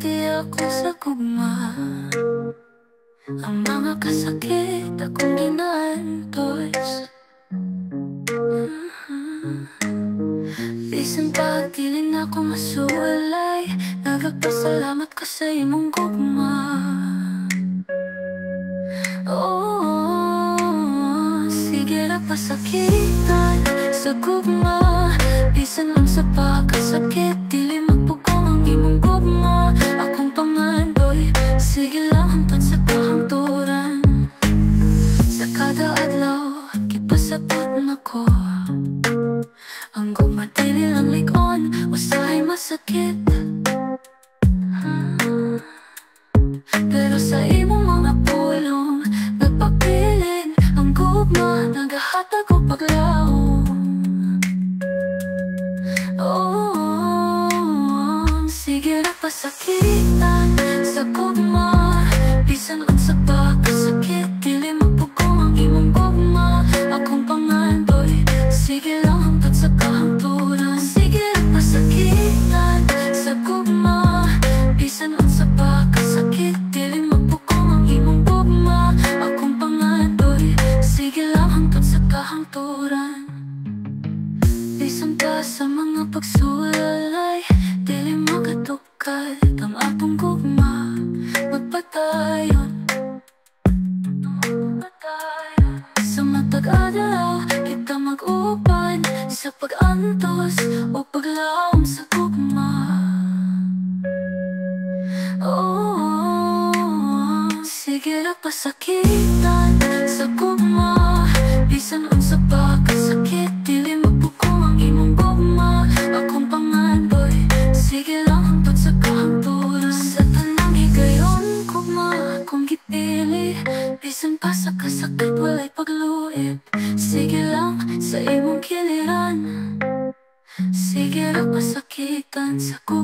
di ako sa gugma. Ang mga kasakit akong ginaantos. Bisan pagdili na ako masuwalay, nagpasalamat ka sa imong gugma. Oh, sige ra pasakitan sa gugma. Bisan lang sa pagkasakit, dili magpugong ang imong gugma. Akong pangandoy, sige lang hangtod sa kahangturan. Sa kada adlaw, kipasabot na ko. Ang gugma dili lang likon, usahay masakit. Pero sa imong mga pulong, nagpapilit ang gugma, nagahatag o paglaong. Oh, sige na pasakitan sa gugma. Bisan unsa pa kasakit, dili mapugong ang imong gugma. Akong pangandoy, sige lang hangtod sa kahangturan. Sige na pasakitan sa gugma. Bisan unsa pa kasakit, dili mapugong ang imong gugma. Akong pangandoy, sige lang hangtod sa kahangturan. Bisan pa sa mga pagsuwalay, dili magatukad ang atong gugma. Magpatayon sa matag adlaw, kita mag-uban sa pag-antos o paglaom sa gugma. Oh, sige ra pasakitan sa gugma. Bisan unsa pa kasakit, dili mapugong ang imong gugma. Akong pangandoy, sige lang hangtod sa kahangturan. Sa tanang higayon, gugma akong gipili. Bisan pa sa kasakit, walay pagluib. Sige lang sa imong kiliran, sige ra pasakitan sa gugma.